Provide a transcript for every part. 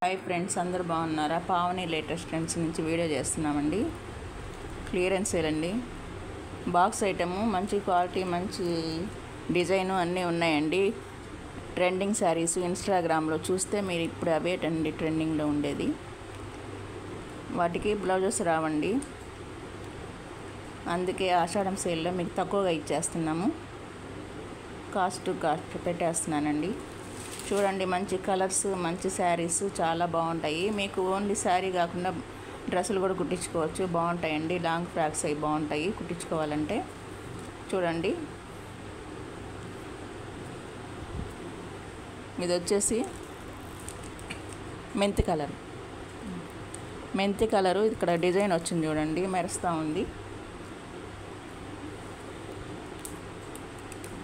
Hi friends, అందరూ బాగున్నారా? Pavani latest trends నుంచి వీడియో చేస్తున్నామండి. క్లియరెన్స్ సేల్ అండి. బాక్స్ ఐటము మంచి క్వాలిటీ, మంచి డిజైను అన్నీ ఉన్నాయండి. ట్రెండింగ్ శారీస్ ఇన్స్టాగ్రామ్లో చూస్తే మీరు ఇప్పుడు అవేటండి ట్రెండింగ్లో ఉండేది. వాటికి బ్లౌజెస్ రావండి, అందుకే ఆషాఢం సేల్లో మీకు తక్కువగా ఇచ్చేస్తున్నాము. కాస్ట్ పెట్టేస్తున్నానండి. చూడండి, మంచి కలర్స్, మంచి శారీస్ చాలా బాగుంటాయి. మీకు ఓన్లీ శారీ కాకుండా డ్రెస్సులు కూడా కుట్టించుకోవచ్చు, బాగుంటాయండి. లాంగ్ ఫ్రాక్స్ అవి బాగుంటాయి కుట్టించుకోవాలంటే. చూడండి, ఇది వచ్చేసి మెంతి కలరు. ఇక్కడ డిజైన్ వచ్చింది చూడండి, మెరుస్తూ ఉంది.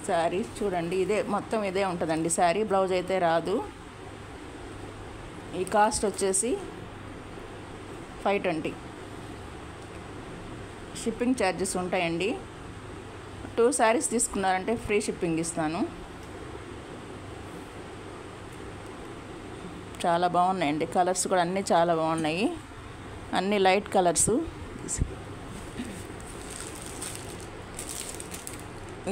శారీ చూడండి, మొత్తం ఇదే ఉంటుందండి శారీ. బ్లౌజ్ అయితే రాదు. ఈ కాస్ట్ వచ్చేసి 520. షిప్పింగ్ ఛార్జెస్ ఉంటాయండి. 2 శారీస్ తీసుకున్నారంటే ఫ్రీ షిప్పింగ్ ఇస్తాను. చాలా బాగున్నాయండి. కలర్స్ కూడా అన్నీ చాలా బాగున్నాయి, అన్నీ లైట్ కలర్సు.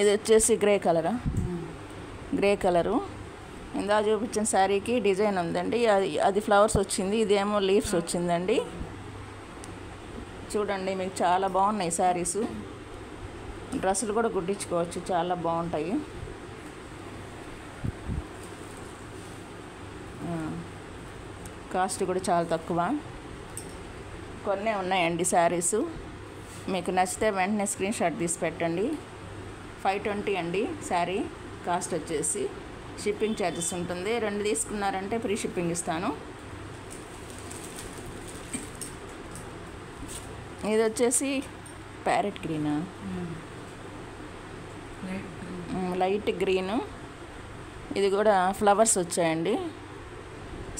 ఇది వచ్చేసి గ్రే కలరు. ఇందా చూపించిన శారీకి డిజైన్ ఉందండి, అది ఫ్లవర్స్ వచ్చింది, ఇదేమో లీవ్స్ వచ్చిందండి. చూడండి, మీకు చాలా బాగున్నాయి శారీస్. డ్రెస్సులు కూడా కుట్టించుకోవచ్చు, చాలా బాగుంటాయి. కాస్ట్ కూడా చాలా తక్కువ. కొన్నే ఉన్నాయండి శారీస్. మీకు నచ్చితే వెంటనే స్క్రీన్ షాట్ తీసి పెట్టండి. 520 అండి శారీ కాస్ట్ వచ్చేసి. షిప్పింగ్ ఛార్జెస్ ఉంటుంది. 2 తీసుకున్నారంటే ఫ్రీ షిప్పింగ్ ఇస్తాను. ఇది వచ్చేసి ప్యారెట్ గ్రీనా, లైట్ గ్రీను. ఇది కూడా ఫ్లవర్స్ వచ్చాయండి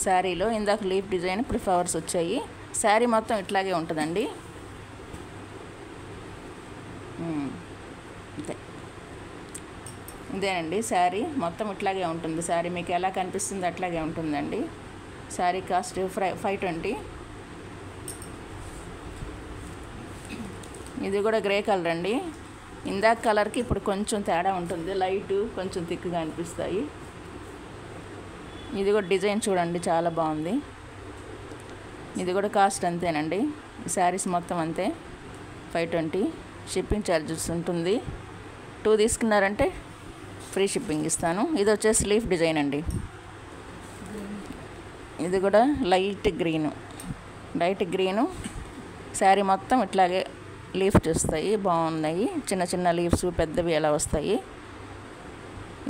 శారీలో. ఇందాక లీఫ్ డిజైన్, ఇప్పుడు ఫ్లవర్స్ వచ్చాయి. శారీ మొత్తం ఇట్లాగే ఉంటుందండి. అంతే, ఇదేనండి శారీ మొత్తం ఇట్లాగే ఉంటుంది. శారీ మీకు ఎలా కనిపిస్తుంది అట్లాగే ఉంటుందండి. శారీ కాస్ట్ 520. ఇది కూడా గ్రే కలర్ అండి. ఇందాక కలర్కి ఇప్పుడు కొంచెం తేడా ఉంటుంది, లైట్ కొంచెం థిక్గా అనిపిస్తాయి. ఇది కూడా డిజైన్ చూడండి, చాలా బాగుంది. ఇది కూడా కాస్ట్ అంతేనండి. ఈ శారీస్ మొత్తం అంతే, 520. షిప్పింగ్ ఛార్జెస్ ఉంటుంది. 2 తీసుకున్నారంటే ఫ్రీ షిప్పింగ్ ఇస్తాను. ఇది వచ్చేసి లీఫ్ డిజైన్ అండి. ఇది కూడా లైట్ గ్రీను. శారీ మొత్తం ఇట్లాగే లీఫ్స్ వస్తాయి, బాగున్నాయి. చిన్న చిన్న లీవ్స్, పెద్దవి ఎలా వస్తాయి.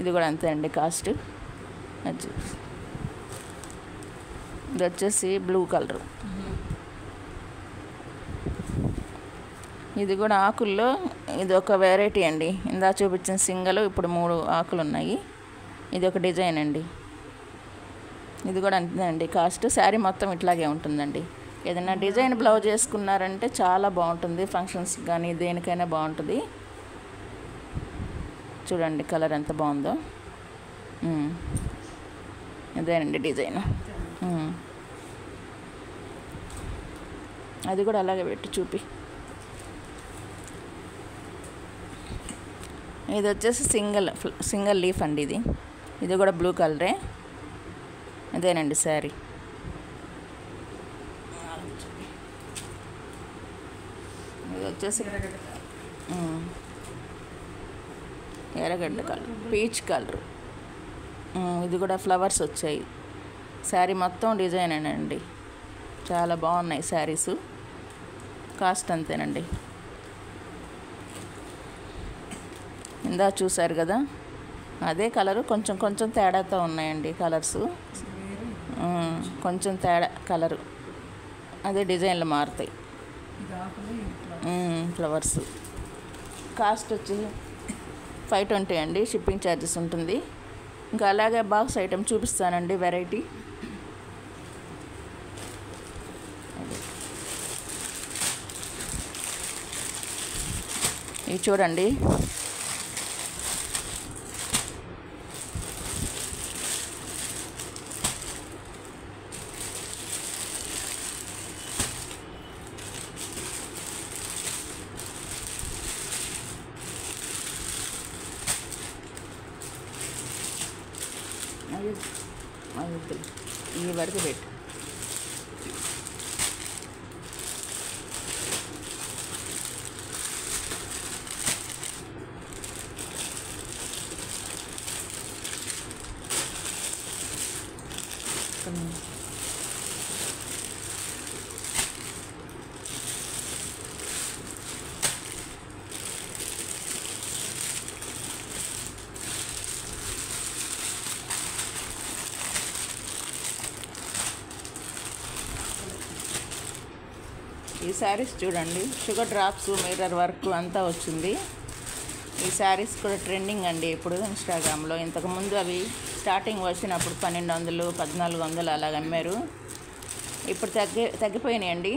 ఇది కూడా అంతే అండి కాస్ట్. ఇది వచ్చేసి బ్లూ కలర్. ఇది కూడా ఆకుల్లో ఇది ఒక వెరైటీ అండి. ఇందా చూపించిన సింగల్, ఇప్పుడు 3 ఆకులు ఉన్నాయి. ఇది ఒక డిజైన్ అండి. ఇది కూడా అంతే అండి కాస్ట్. శారీ మొత్తం ఇట్లాగే ఉంటుందండి. ఏదైనా డిజైన్ బ్లౌజ్ వేసుకున్నారంటే చాలా బాగుంటుంది, ఫంక్షన్స్ కానీ దేనికైనా బాగుంటుంది. చూడండి కలర్ ఎంత బాగుందో. ఇదేనండి డిజైన్. అది కూడా అలాగే పెట్టి చూపి. ఇది వచ్చేసి సింగిల్ లీఫ్ అండి. ఇది కూడా బ్లూ కలరే. ఇదేనండి శారీ. ఇది వచ్చేసి ఎర్రగడ్డ కలర్, పీచ్ కలర్. ఇది కూడా ఫ్లవర్స్ వచ్చాయి. శారీ మొత్తం డిజైన్ అండి. చాలా బాగున్నాయి శారీస్. కాస్ట్ అంతేనండి. ఇందా చూసారు కదా, అదే కలరు, కొంచెం తేడాతో ఉన్నాయండి కలర్స్. కొంచెం తేడా కలరు, అదే డిజైన్లు మారుతాయి. ఫ్లవర్స్. కాస్ట్ వచ్చి 520 అండి. షిప్పింగ్ ఛార్జెస్ ఉంటుంది. ఇంకా అలాగే బాక్స్ ఐటెం చూపిస్తానండి, వెరైటీ. ఇవి చూడండి, ఈ వరకు పెట్టు. ఈ శారీస్ చూడండి, షుగర్ డ్రాప్స్, మిర్రర్ వర్క్ అంతా వచ్చింది. ఈ శారీస్ కూడా ట్రెండింగ్ అండి ఇప్పుడు ఇన్స్టాగ్రామ్లో. ఇంతకుముందు అవి స్టార్టింగ్ వచ్చినప్పుడు 1200, 1400 అలాగ అమ్మారు. ఇప్పుడు తగ్గిపోయినాయండి,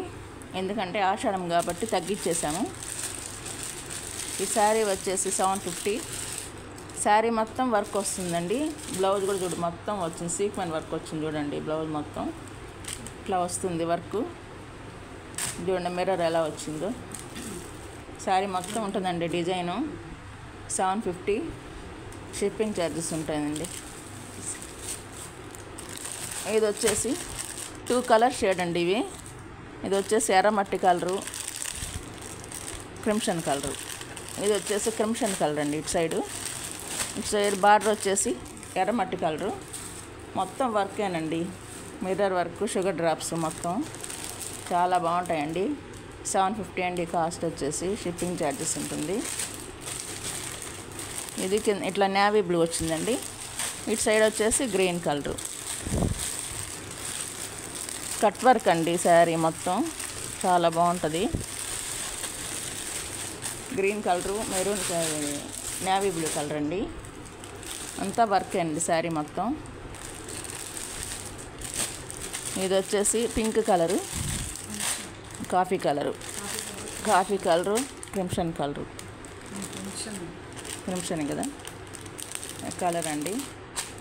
ఎందుకంటే ఆషాఢం కాబట్టి తగ్గించేసాము. ఈ శారీ వచ్చేసి 750. శారీ మొత్తం వర్క్ వస్తుందండి. బ్లౌజ్ కూడా చూడు మొత్తం వచ్చింది, సీక్వెన్ వర్క్ వచ్చింది చూడండి. బ్లౌజ్ మొత్తం ఇట్లా వస్తుంది వర్క్. చూడండి మిర్రర్ ఎలా వచ్చిందో. శారీ మొత్తం ఉంటుందండి డిజైను. 750 షిప్పింగ్ ఛార్జెస్ ఉంటాయండి. ఇది వచ్చేసి 2 కలర్ షేడ్ అండి ఇవి. ఇది వచ్చేసి ఎర్రమట్టి కలరు, క్రిమ్షన్ కలరు. ఇది వచ్చేసి క్రిమ్షన్ కలర్ అండి. ఇటు సైడ్ బార్డర్ వచ్చేసి ఎర్రమట్టి కలరు. మొత్తం వర్కేనండి, మిర్రర్ వర్క్, షుగర్ డ్రాప్స్ మొత్తం చాలా బాగుంటాయండి. 750 అండి కాస్ట్ వచ్చేసి. షిప్పింగ్ ఛార్జెస్ ఉంటుంది. ఇది ఇట్లా నేవీ బ్లూ వచ్చిందండి. ఇటు సైడ్ వచ్చేసి గ్రీన్ కలరు. కట్ వర్క్ అండి శారీ మొత్తం చాలా బాగుంటుంది. Green colour, maroon, navy blue colour అండి. అంతా వర్క్ అండి శారీ మొత్తం. ఇది వచ్చేసి pink colour, coffee colour, crimson colour, crimson కదా కలర్ అండి.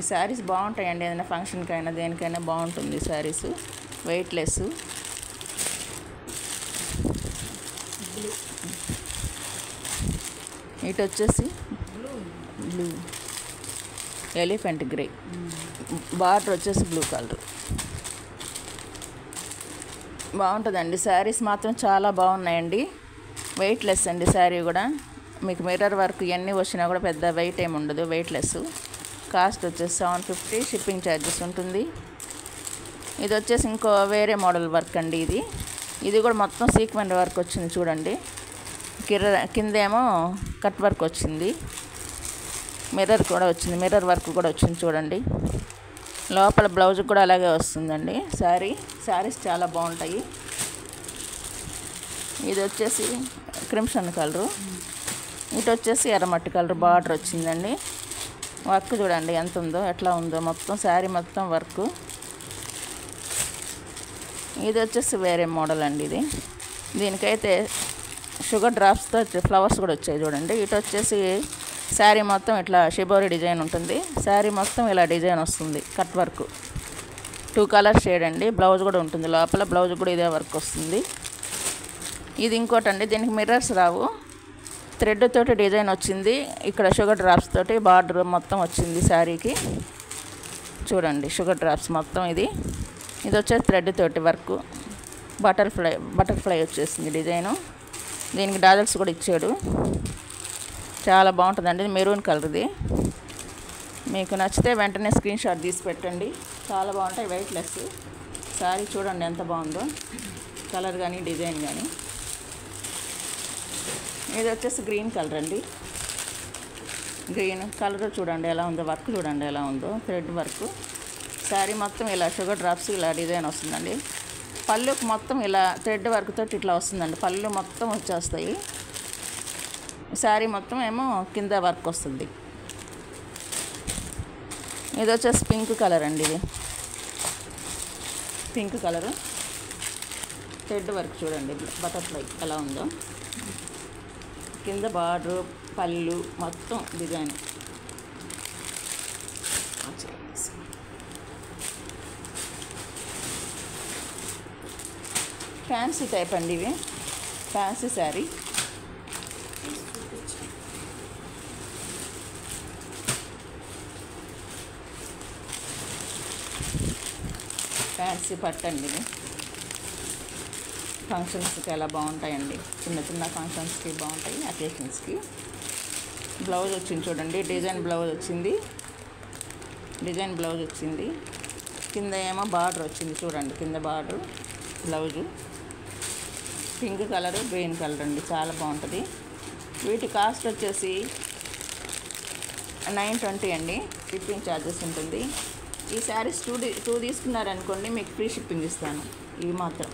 ఈ శారీస్ బాగుంటాయండి, ఏదైనా ఫంక్షన్కైనా దేనికైనా బాగుంటుంది శారీస్. వెయిట్లెస్. ఇటు వచ్చేసి బ్లూ, ఎలిఫెంట్ గ్రే, బార్డర్ వచ్చేసి బ్లూ కలర్. బాగుంటుందండి శారీస్ మాత్రం చాలా బాగున్నాయండి. వెయిట్లెస్ అండి శారీ కూడా. మీకు మిర్రర్ వర్క్ ఇవన్నీ వచ్చినా కూడా పెద్ద వెయిట్ ఏమి ఉండదు, వెయిట్లెస్. కాస్ట్ వచ్చేసి 750, షిప్పింగ్ ఛార్జెస్ ఉంటుంది. ఇది వచ్చేసి ఇంకో వేరే మోడల్ వర్క్ అండి. ఇది కూడా మొత్తం సీక్వెంట్ వర్క్ వచ్చింది చూడండి. కిందేమో కట్ వర్క్ వచ్చింది, మిర్రర్ కూడా వచ్చింది, మిర్రర్ వర్క్ కూడా వచ్చింది చూడండి. లోపల బ్లౌజ్ కూడా అలాగే వస్తుందండి. శారీస్ చాలా బాగుంటాయి. ఇది వచ్చేసి క్రిమ్షన్ కలరు, ఇటు వచ్చేసి ఎర్రమట్టి కలర్. బార్డర్ వచ్చిందండి. వర్క్ చూడండి ఎంత ఉందో, ఎట్లా ఉందో మొత్తం శారీ మొత్తం వర్క్. ఇది వచ్చేసి వేరే మోడల్ అండి. దీనికైతే షుగర్ డ్రాప్స్తో ఫ్లవర్స్ కూడా వచ్చాయి చూడండి. ఇటు వచ్చేసి శారీ మొత్తం ఇట్లా షిబోరి డిజైన్ ఉంటుంది. శారీ మొత్తం ఇలా డిజైన్ వస్తుంది, కట్ వర్క్. 2 కలర్ షేడ్ అండి. బ్లౌజ్ కూడా ఉంటుంది లోపల, బ్లౌజ్ కూడా ఇదే వర్క్ వస్తుంది. ఇది ఇంకోటండి, దీనికి మిర్రర్స్ రావు, థ్రెడ్ తోటి డిజైన్ వచ్చింది. ఇక్కడ షుగర్ డ్రాప్స్ తోటి బార్డర్ మొత్తం వచ్చింది శారీకి చూడండి. షుగర్ డ్రాప్స్ మొత్తం ఇది వచ్చేసి థ్రెడ్ తోటి వర్క్. బటర్ఫ్లై వచ్చేసింది డిజైను. దీనికి డాజల్స్ కూడా ఇచ్చాడు. చాలా బాగుంటుందండి. ఇది మెరూన్ కలర్ది. మీకు నచ్చితే వెంటనే స్క్రీన్ షాట్ తీసి పెట్టండి. చాలా బాగుంటాయి, వెయిట్లెస్. శారీ చూడండి ఎంత బాగుందో, కలర్ కానీ డిజైన్ కానీ. ఇది వచ్చేసి గ్రీన్ కలర్ అండి. గ్రీన్ కలర్ చూడండి ఎలా ఉందో, వర్క్ చూడండి ఎలా ఉందో, థ్రెడ్ వర్క్. శారీ మొత్తం ఇలా షుగర్ డ్రాప్స్ ఇలా డిజైన్ వస్తుందండి. పళ్ళుకి మొత్తం ఇలా థ్రెడ్ వర్క్ తోటి ఇట్లా వస్తుందండి. పళ్ళు మొత్తం వచ్చేస్తాయి. శారీ మొత్తం ఏమో కింద వర్క్ వస్తుంది. ఇది వచ్చేసి పింక్ కలర్ అండి. ఇది పింక్ కలరు, థ్రెడ్ వర్క్ చూడండి, బటర్ఫ్లై ఎలా ఉందో. కింద బార్డరు, పళ్ళు మొత్తం డిజైన్. ఫ్యాన్సీ టైప్ అండి ఇవి, ఫ్యాన్సీ శారీ. ఫ్యాన్సీ పట్టు అండి ఇది. ఫంక్షన్స్కి ఎలా బాగుంటాయండి, చిన్న చిన్న ఫంక్షన్స్కి బాగుంటాయి, అకేషన్స్కి. బ్లౌజ్ వచ్చింది చూడండి, డిజైన్ బ్లౌజ్ వచ్చింది, డిజైన్ బ్లౌజ్ వచ్చింది. కింద ఏమో బార్డర్ వచ్చింది చూడండి, కింద border blouse pink colour green colour అండి, చాలా బాగుంటుంది. వీటి కాస్ట్ వచ్చేసి 920 అండి. షిప్పింగ్ ఛార్జెస్ ఉంటుంది. ఈ శారీస్ టూ తీసుకున్నారనుకోండి మీకు ఫ్రీ షిప్పింగ్ ఇస్తాను. ఇవి మాత్రం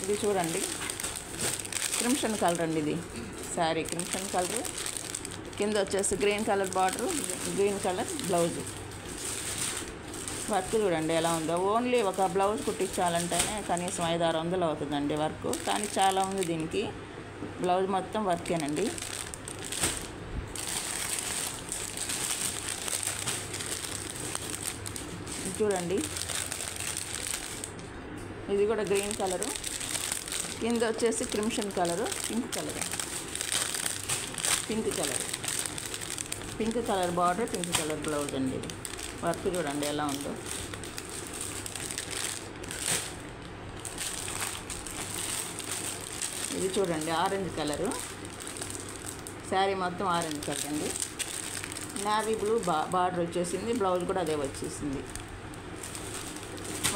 ఇది చూడండి, క్రిమ్షన్ కలర్ అండి ఇది శారీ, క్రిమ్షన్ కలర్. కింద వచ్చేసి green colour border, green colour blouse. Work చూడండి ఎలా ఉందో. ఓన్లీ ఒక బ్లౌజ్ కుట్టించాలంటేనే కనీసం 500-600 అవుతుందండి వర్క్, కానీ చాలా ఉంది దీనికి. బ్లౌజ్ మొత్తం వర్కేనండి. చూడండి, ఇది కూడా గ్రీన్ కలరు. కింద వచ్చేసి crimson colour, pink colour, pink colour, pink colour border, pink colour blouse అండి. ఇది వర్క్ చూడండి ఎలా ఉందో. ఇది చూడండి ఆరెంజ్ కలరు, శారీ మొత్తం ఆరెంజ్ కలర్ అండి. నేవీ బ్లూ బార్డర్ వచ్చేసింది, బ్లౌజ్ కూడా అదే వచ్చేసింది.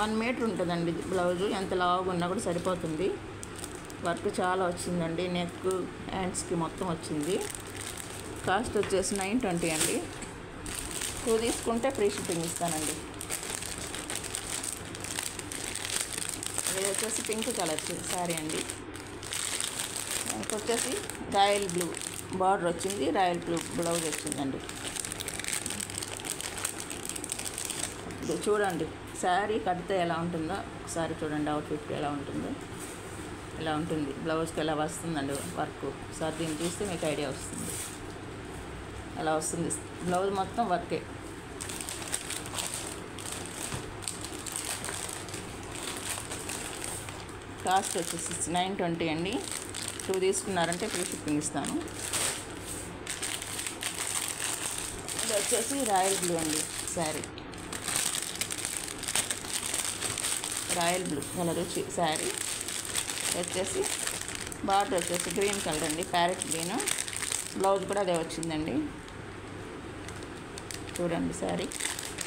1 మీటర్ ఉంటుందండి బ్లౌజు, ఎంత లావుగా ఉన్నా కూడా సరిపోతుంది. వర్క్ చాలా వచ్చిందండి, నెక్ హ్యాండ్స్కి మొత్తం వచ్చింది. కాస్ట్ వచ్చేసి 920 అండి. 2 తీసుకుంటే ఫ్రీ షిప్పింగ్ ఇస్తానండి. ఇది వచ్చేసి పింక్ కలర్ శారీ అండి. వచ్చేసి రాయల్ బ్లూ బార్డర్ వచ్చింది, రాయల్ బ్లూ బ్లౌజ్ వచ్చిందండి. ఇది చూడండి, శారీ కడితే ఎలా ఉంటుందో ఒకసారి చూడండి, అవుట్ఫిట్ ఎలా ఉంటుందో. ఇలా ఉంటుంది, బ్లౌజ్కి ఎలా వస్తుందండి వర్క్. ఒకసారి దీన్ని చూస్తే మీకు ఐడియా వస్తుంది. అలా వస్తుంది, బ్లౌజ్ మొత్తం వర్కే. కాస్ట్ వచ్చేసి 920 అండి. 2 తీసుకున్నారంటే ఫ్రీ షిప్పింగ్ ఇస్తాను. ఇది వచ్చేసి రాయల్ బ్లూ అండి శారీ, రాయల్ బ్లూ కలర్ వచ్చి శారీ వచ్చేసి బార్డర్ వచ్చేసి గ్రీన్ కలర్ అండి, ప్యారెట్ గ్రీన్. బ్లౌజ్ కూడా అదే వచ్చిందండి. చూడండి శారీ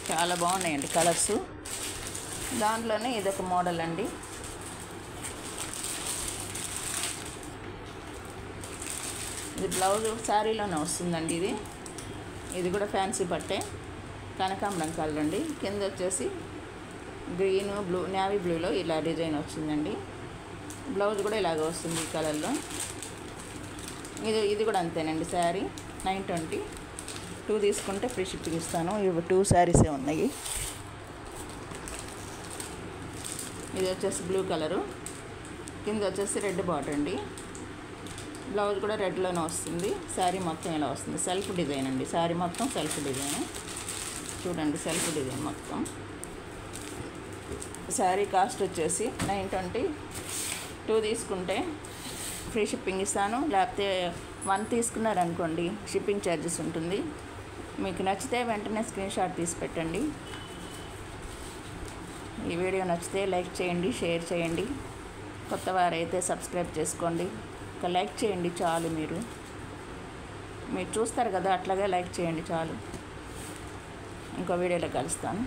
చాలా బాగున్నాయండి కలర్స్. దాంట్లోనే ఇదొక మోడల్ అండి. ఇది బ్లౌజ్ శారీలోనే వస్తుందండి. ఇది కూడా ఫ్యాన్సీ పట్టే, కనకాంబరం కలర్ అండి. కింద వచ్చేసి గ్రీన్ బ్లూ, నేవీ బ్లూలో ఇలా డిజైన్ వచ్చిందండి. బ్లౌజ్ కూడా ఇలాగ వస్తుంది ఈ కలర్లో. ఇది కూడా అంతేనండి శారీ 920. 2 తీసుకుంటే ఫ్రీ షిప్పింగ్ ఇస్తాను. ఇవి 2 శారీసే ఉన్నాయి. ఇది వచ్చేసి బ్లూ కలరు, కింద వచ్చేసి రెడ్ బార్డర్ అండి. బ్లౌజ్ కూడా రెడ్లోనే వస్తుంది. శారీ మొత్తం ఇలా వస్తుంది, సెల్ఫ్ డిజైన్ అండి. శారీ మొత్తం సెల్ఫ్ డిజైన్ చూడండి, సెల్ఫ్ డిజైన్ మొత్తం. శారీ కాస్ట్ వచ్చేసి 920. 2 తీసుకుంటే ఫ్రీ షిప్పింగ్ ఇస్తాను. లేకపోతే 1 తీసుకున్నారనుకోండి షిప్పింగ్ ఛార్జెస్ ఉంటుంది. మీకు నచ్చితే వెంటనే స్క్రీన్ షాట్ తీసి పెట్టండి. ఈ వీడియో నచ్చితే లైక్ చేయండి, షేర్ చేయండి. కొత్త వారైతే సబ్స్క్రైబ్ చేసుకోండి. ఒక లైక్ చేయండి చాలు. మీరు చూస్తారు కదా, అట్లాగే లైక్ చేయండి చాలు. ఇంకో వీడియోలో కలుస్తాను.